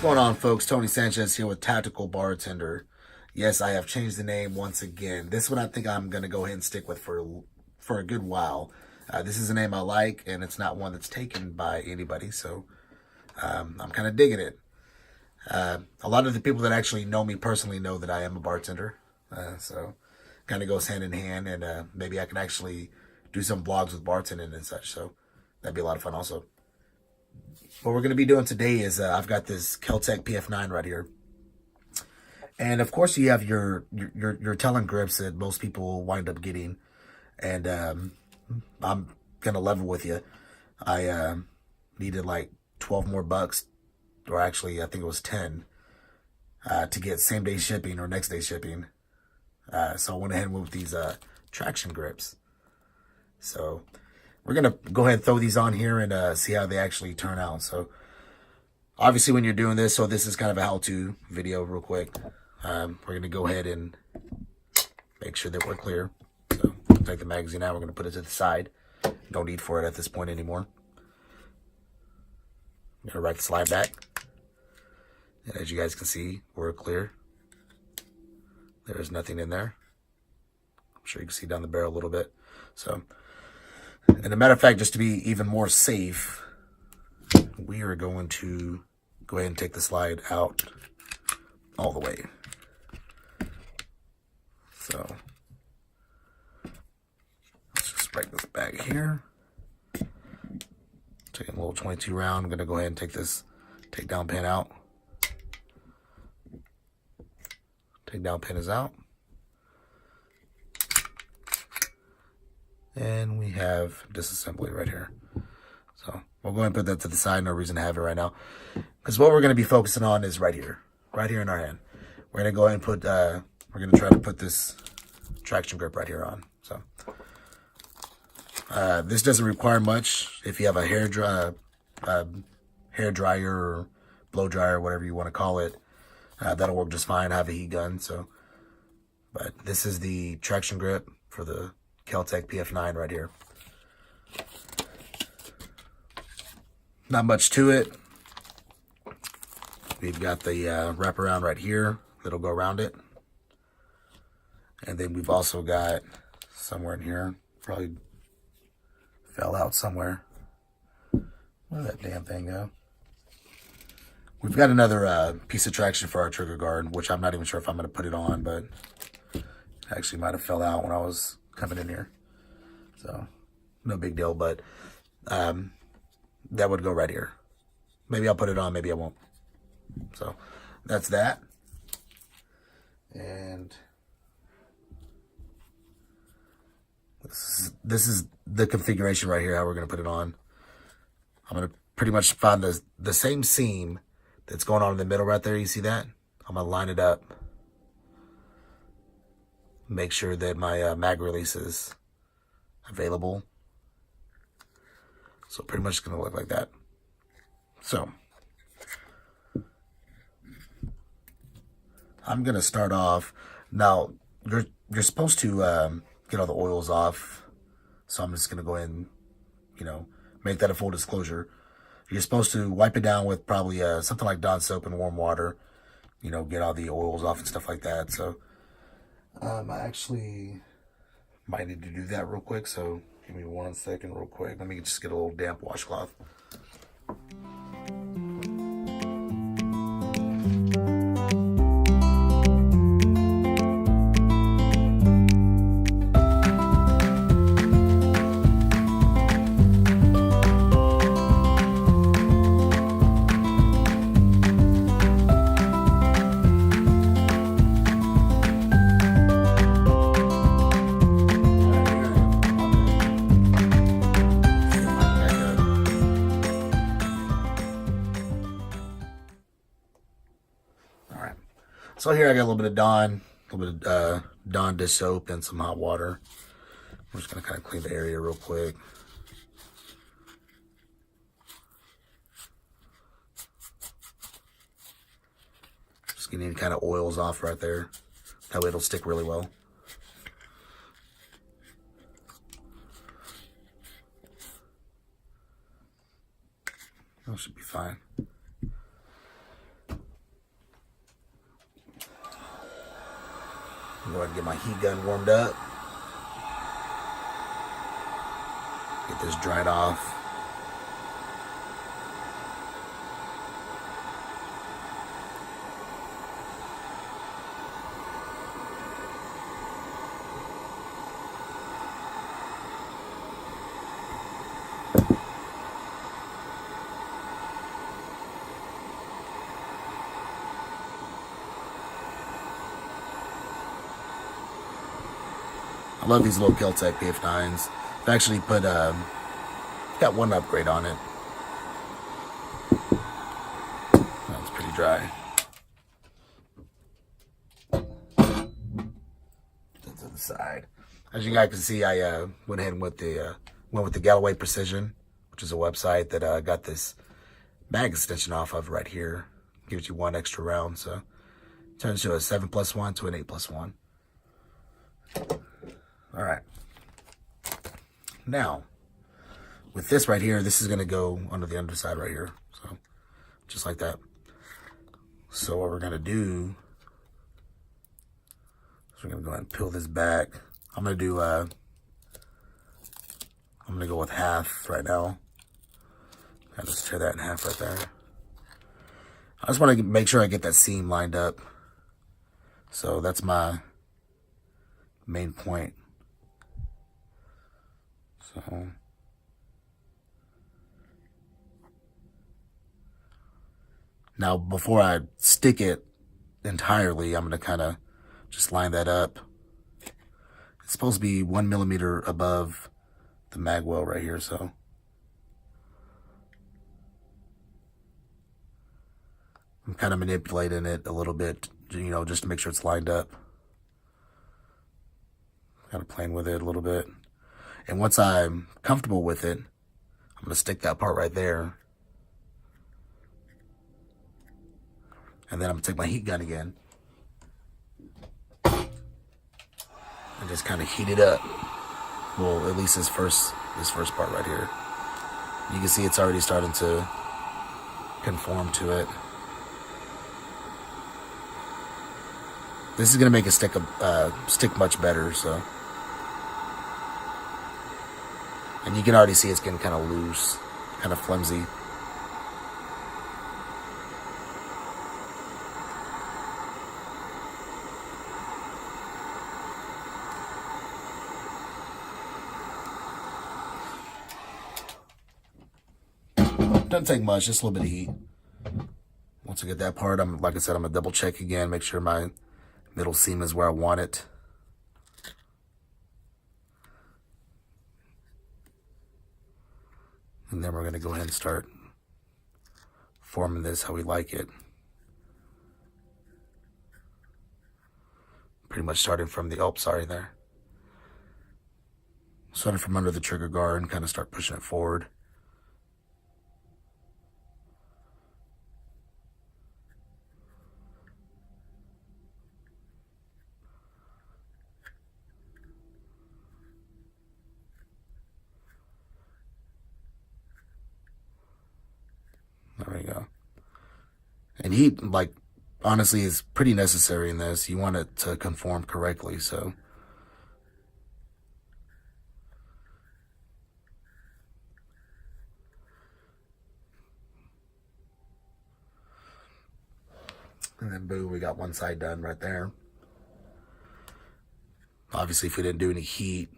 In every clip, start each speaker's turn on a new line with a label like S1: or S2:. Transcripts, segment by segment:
S1: going on, folks? Tony Sanchez here with Tactical Bartender. Yes, I have changed the name once again. This one I think I'm going to go ahead and stick with for a good while. This is a name I like, and it's not one that's taken by anybody, so I'm kind of digging it. A lot of the people that actually know me personally know that I am a bartender, so kind of goes hand in hand, and maybe I can actually do some vlogs with bartending and such, so that'd be a lot of fun also. What we're going to be doing today is I've got this Kel-Tec pf9 right here. And of course you have your talon grips that most people wind up getting. And I'm going to level with you. I needed like 12 more bucks, or actually I think it was 10, to get same day shipping or next day shipping. So I went ahead and went with these traction grips. So we're going to go ahead and throw these on here and see how they actually turn out. So obviously when you're doing this, so this is kind of a how-to video real quick. We're going to go ahead and make sure that we're clear. So take the magazine out. We're going to put it to the side. No need for it at this point anymore. I'm going to right the slide back. And as you guys can see, we're clear. There's nothing in there. I'm sure you can see down the barrel a little bit. So, and a matter of fact, just to be even more safe, we are going to go ahead and take the slide out all the way. So let's just break this back here. Taking a little 22 round. I'm going to go ahead and take this takedown pin out. Takedown pin is out. And we have disassembly right here. So we'll go ahead and put that to the side. No reason to have it right now. Because what we're going to be focusing on is right here. Right here in our hand. We're going to go ahead and put, we're going to try to put this traction grip right here on. So this doesn't require much. If you have a hair dryer or blow dryer, whatever you want to call it, that'll work just fine. I have a heat gun. So, but this is the traction grip for the Kel-Tec pf9 right here. Not much to it. We've got the wraparound right here that'll go around it. And then we've also got somewhere in here, probably fell out somewhere. Where did that damn thing go? We've got another piece of traction for our trigger guard, which I'm not even sure if I'm going to put it on, but it actually might have fell out when I was coming in here. So no big deal, but that would go right here. Maybe I'll put it on, maybe I won't. So that's that. And this is the configuration right here, how we're going to put it on. I'm going to pretty much find the same seam that's going on in the middle right there. You see that? I'm going to line it up. Make sure that my mag release is available. So pretty much it's going to look like that. So I'm going to start off. Now, you're supposed to get all the oils off. So I'm just going to go ahead and, make that a full disclosure. You're supposed to wipe it down with probably something like Dawn soap and warm water. Get all the oils off and stuff like that. So I actually might need to do that real quick. So give me 1 second real quick. Let me just get a little damp washcloth. So here I got a little bit of Dawn, a little bit of Dawn dish soap and some hot water. I'm just going to kind of clean the area real quick. Just getting any kind of oils off right there. That way it'll stick really well. That should be fine. I'm going to get my heat gun warmed up. Get this dried off. I love these little Kel-Tec pf9s. I've actually put, got one upgrade on it. That's pretty dry. Put that to the side. As you guys can see, I went ahead and went with the Galloway Precision, which is a website that I got this mag extension off of right here. Gives you one extra round, so it turns to a 7+1 to an 8+1. All right. Now, with this right here, this is going to go under the underside right here. So, just like that. So what we're going to do is we're going to go ahead and peel this back. I'm going to do, I'm going to go with half right now. I'll just tear that in half right there. I just want to make sure I get that seam lined up. So that's my main point. So now before I stick it entirely, I'm going to kind of just line that up. It's supposed to be 1 millimeter above the mag well right here, so I'm kind of manipulating it a little bit, you know, just to make sure it's lined up. Kind of playing with it a little bit. And once I'm comfortable with it, I'm going to stick that part right there. And then I'm going to take my heat gun again. And just kind of heat it up. Well, at least this first part right here. You can see it's already starting to conform to it. This is going to make it stick much better, so. And you can already see it's getting kind of loose, kind of flimsy. Doesn't take much, just a little bit of heat. Once I get that part, like I said, I'm going to double check again, make sure my middle seam is where I want it. And then we're going to go ahead and start forming this how we like it. Pretty much starting from the, oh, sorry there. Starting from under the trigger guard and kind of start pushing it forward. There we go. And heat, like, honestly, is pretty necessary in this. You want it to conform correctly, so. And then, boom, we got one side done right there. Obviously, if we didn't do any heat,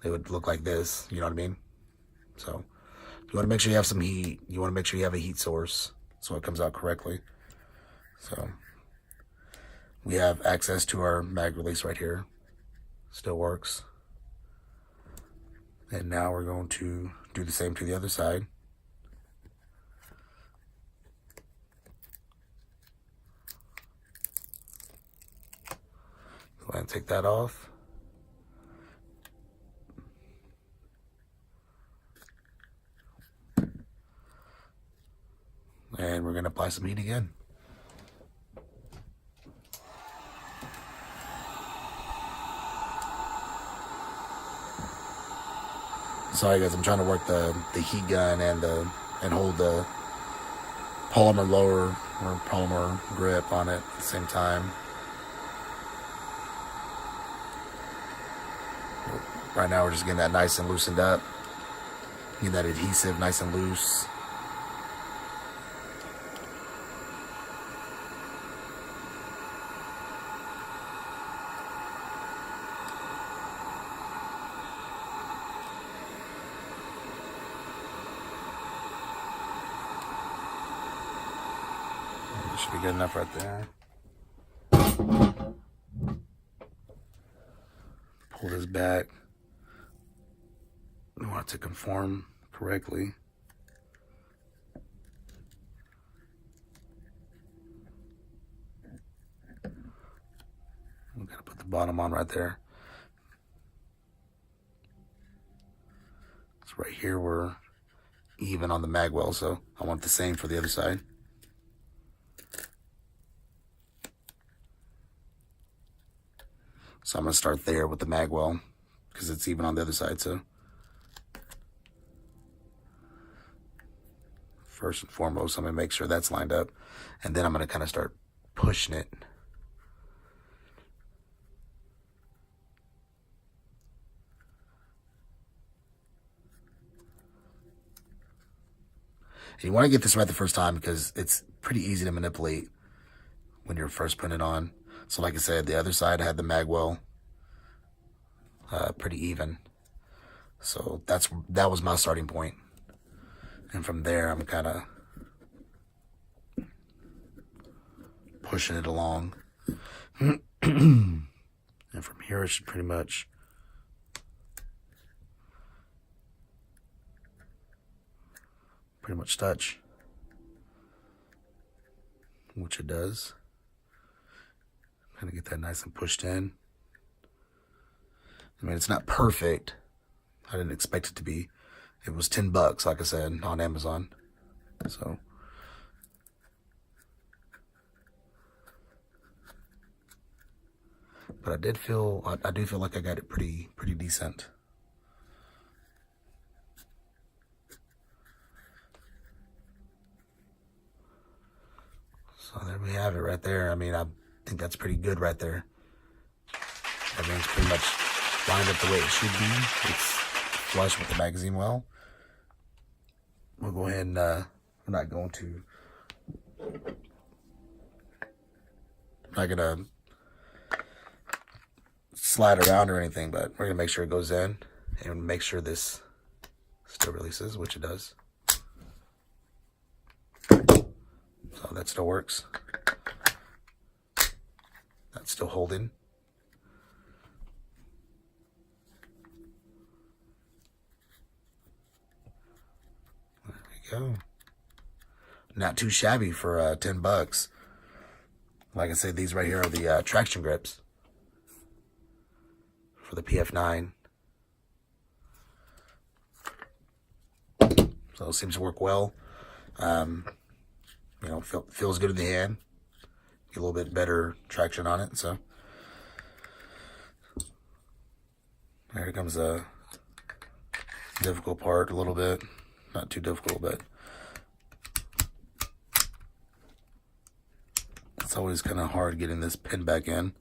S1: it would look like this, you know what I mean? So, you want to make sure you have some heat. You want to make sure you have a heat source so it comes out correctly. So, we have access to our mag release right here. Still works. And now we're going to do the same to the other side. Go ahead and take that off. And we're going to apply some heat again. Sorry guys, I'm trying to work the heat gun and hold the polymer lower or polymer grip on it at the same time. Right now we're just getting that nice and loosened up. Get that adhesive nice and loose. That should be good enough right there. Pull this back. We want it to conform correctly. We gotta put the bottom on right there. So right here we're even on the mag well, so I want the same for the other side. So I'm gonna start there with the mag well because it's even on the other side. So first and foremost, I'm gonna make sure that's lined up, and then I'm gonna kind of start pushing it. And you want to get this right the first time because it's pretty easy to manipulate when you're first putting it on. So like I said, the other side had the mag well pretty even. So that was my starting point. And from there, I'm kind of pushing it along. And from here, it should pretty much touch, which it does. Kind of get that nice and pushed in. I mean, it's not perfect. I didn't expect it to be. It was $10, like I said, on Amazon. So but I do feel like I got it pretty decent. So there we have it right there. I mean, I think that's pretty good right there. Everything's pretty much lined up the way it should be. It's flush with the magazine well. We'll go ahead and we're not gonna slide around or anything, but we're gonna make sure it goes in and make sure this still releases, which it does. So that still works. That's still holding. There we go. Not too shabby for $10. Like I said, these right here are the traction grips for the pf9. So it seems to work well. You know, feels good in the hand. Get a little bit better traction on it. So here comes the difficult part a little bit. Not too difficult, but it's always kind of hard getting this pin back in.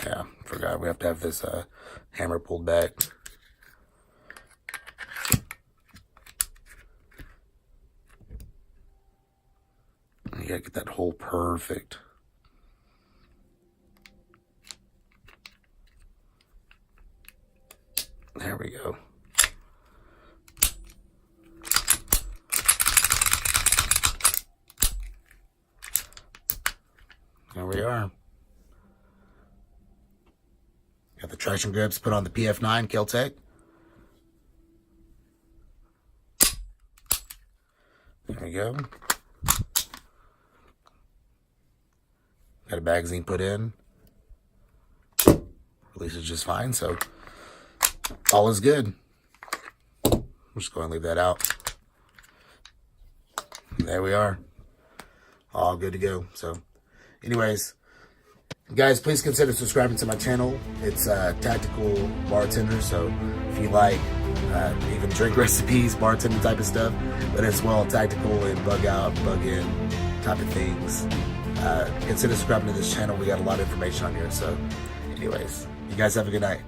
S1: Yeah, forgot we have to have this hammer pulled back. You gotta get that hole perfect. There we go. There we are. Got the traction grips put on the pf9 Kel-Tec. There we go. Got a magazine put in. Release is just fine, so all is good. I'm just going to leave that out. And there we are. All good to go. So, anyways, guys, please consider subscribing to my channel. It's Tactical Bartender, so if you like even drink recipes, bartender type of stuff, but as well tactical and bug out, bug in type of things, consider subscribing to this channel. We got a lot of information on here. So anyways, you guys have a good night.